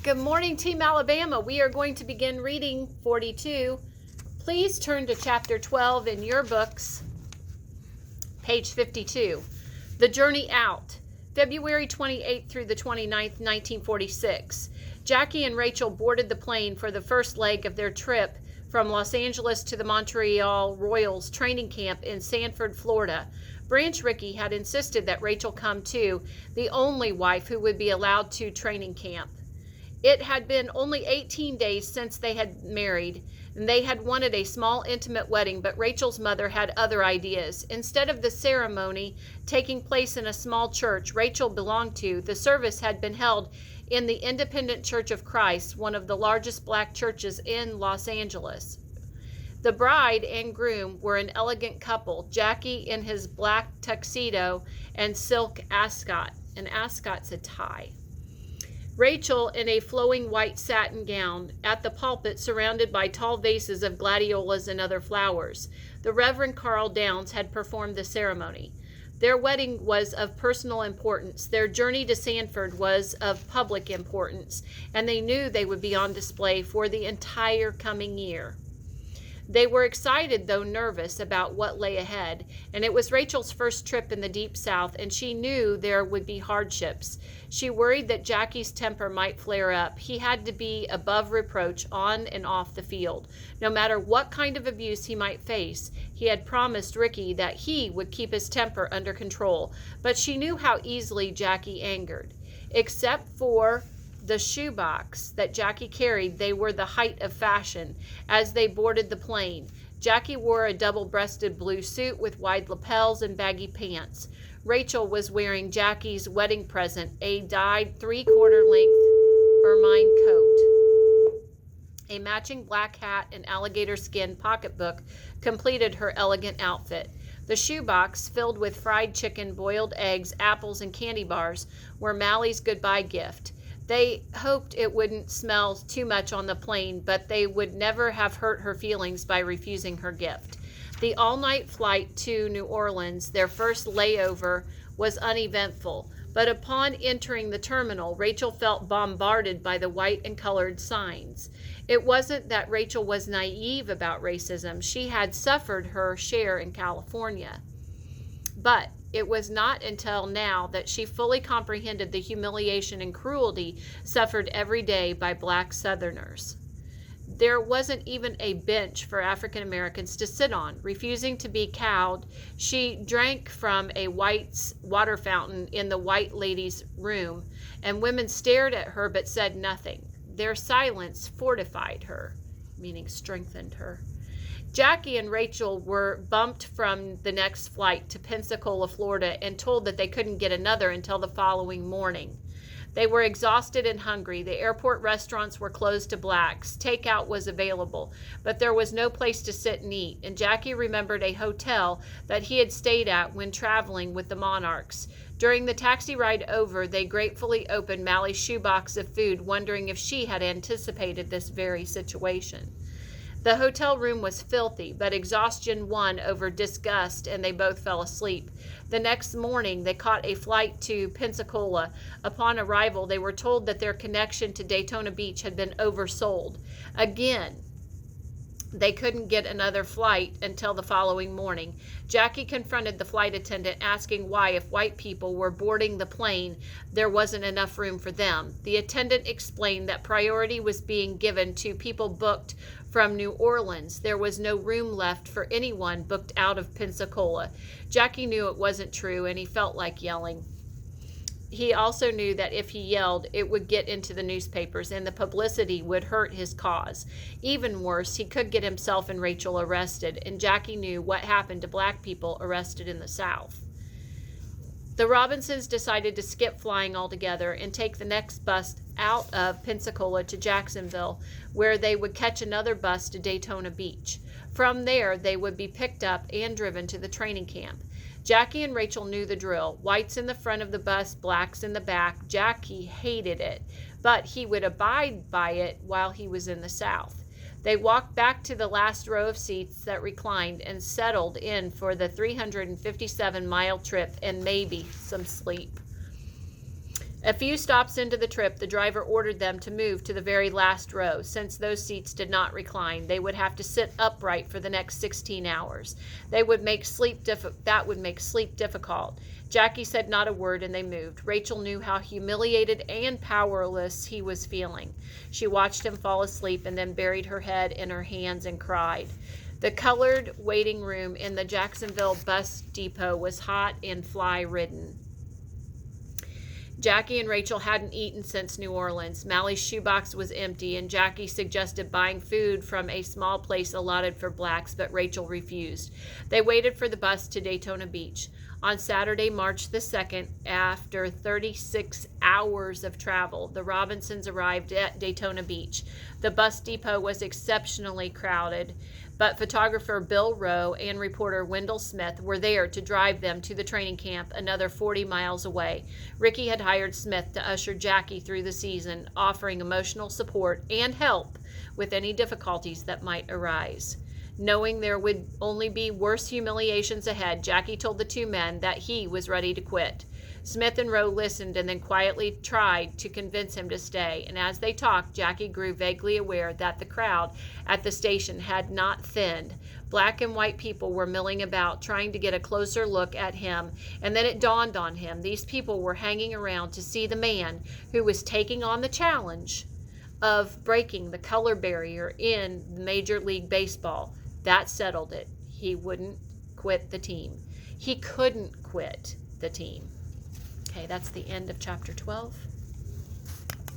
Good morning, Team Alabama. We are going to begin reading 42. Please turn to Chapter 12 in your books, page 52. The Journey Out, February 28th through the 29th, 1946. Jackie and Rachel boarded the plane for the first leg of their trip from Los Angeles to the Montreal Royals training camp in Sanford, Florida. Branch Rickey had insisted that Rachel come too, the only wife who would be allowed to training camp. It had been only 18 days since they had married, and they had wanted a small, intimate wedding, but Rachel's mother had other ideas. Instead of the ceremony taking place in a small church Rachel belonged to, the service had been held in the Independent Church of Christ, one of the largest black churches in Los Angeles. The bride and groom were an elegant couple, Jackie in his black tuxedo and silk ascot. An ascot's a tie. Rachel in a flowing white satin gown, at the pulpit surrounded by tall vases of gladiolas and other flowers. The Reverend Carl Downs had performed the ceremony. Their wedding was of personal importance. Their journey to Sanford was of public importance, and they knew they would be on display for the entire coming year. They were excited, though nervous, about what lay ahead, and it was Rachel's first trip in the Deep South, and she knew there would be hardships. She worried that Jackie's temper might flare up. He had to be above reproach on and off the field. No matter what kind of abuse he might face, he had promised Ricky that he would keep his temper under control, but she knew how easily Jackie angered. Except for the shoebox that Jackie carried, they were the height of fashion as they boarded the plane. Jackie wore a double-breasted blue suit with wide lapels and baggy pants. Rachel was wearing Jackie's wedding present, a dyed three-quarter-length ermine coat. A matching black hat and alligator skin pocketbook completed her elegant outfit. The shoebox, filled with fried chicken, boiled eggs, apples, and candy bars, were Mally's goodbye gift. They hoped it wouldn't smell too much on the plane, but they would never have hurt her feelings by refusing her gift. The all-night flight to New Orleans, their first layover, was uneventful, but upon entering the terminal, Rachel felt bombarded by the white and colored signs. It wasn't that Rachel was naive about racism. She had suffered her share in California. But it was not until now that she fully comprehended the humiliation and cruelty suffered every day by black Southerners. There wasn't even a bench for African Americans to sit on. Refusing to be cowed, she drank from a white water fountain in the white lady's room, and women stared at her but said nothing. Their silence fortified her, meaning strengthened her. Jackie and Rachel were bumped from the next flight to Pensacola, Florida, and told that they couldn't get another until the following morning. They were exhausted and hungry. The airport restaurants were closed to blacks. Takeout was available, but there was no place to sit and eat, and Jackie remembered a hotel that he had stayed at when traveling with the Monarchs. During the taxi ride over, they gratefully opened Mally's shoebox of food, wondering if she had anticipated this very situation. The hotel room was filthy, but exhaustion won over disgust, and they both fell asleep. The next morning, they caught a flight to Pensacola. Upon arrival, they were told that their connection to Daytona Beach had been oversold. Again, they couldn't get another flight until the following morning. Jackie confronted the flight attendant, asking why, if white people were boarding the plane, there wasn't enough room for them. The attendant explained that priority was being given to people booked from New Orleans. There was no room left for anyone booked out of Pensacola. Jackie knew it wasn't true, and he felt like yelling. He also knew that if he yelled, it would get into the newspapers, and the publicity would hurt his cause. Even worse, he could get himself and Rachel arrested, and Jackie knew what happened to black people arrested in the South. The Robinsons decided to skip flying altogether and take the next bus out of Pensacola to Jacksonville, where they would catch another bus to Daytona Beach. From there, they would be picked up and driven to the training camp. Jackie and Rachel knew the drill. Whites in the front of the bus, blacks in the back. Jackie hated it, but he would abide by it while he was in the South. They walked back to the last row of seats that reclined and settled in for the 357-mile trip and maybe some sleep. A few stops into the trip, the driver ordered them to move to the very last row. Since those seats did not recline, they would have to sit upright for the next 16 hours. That would make sleep difficult. Jackie said not a word, and they moved. Rachel knew how humiliated and powerless he was feeling. She watched him fall asleep and then buried her head in her hands and cried. The colored waiting room in the Jacksonville bus depot was hot and fly-ridden. Jackie and Rachel hadn't eaten since New Orleans. Mally's shoebox was empty, and Jackie suggested buying food from a small place allotted for blacks, but Rachel refused. They waited for the bus to Daytona Beach. On Saturday, March the 2nd, after 36 hours of travel, the Robinsons arrived at Daytona Beach. The bus depot was exceptionally crowded, but photographer Bill Rowe and reporter Wendell Smith were there to drive them to the training camp another 40 miles away. Ricky had hired Smith to usher Jackie through the season, offering emotional support and help with any difficulties that might arise. Knowing there would only be worse humiliations ahead, Jackie told the two men that he was ready to quit. Smith and Rowe listened and then quietly tried to convince him to stay, and as they talked, Jackie grew vaguely aware that the crowd at the station had not thinned. Black and white people were milling about, trying to get a closer look at him, and then it dawned on him these people were hanging around to see the man who was taking on the challenge of breaking the color barrier in Major League Baseball. That settled it. He wouldn't quit the team. He couldn't quit the team. Okay, that's the end of chapter 12.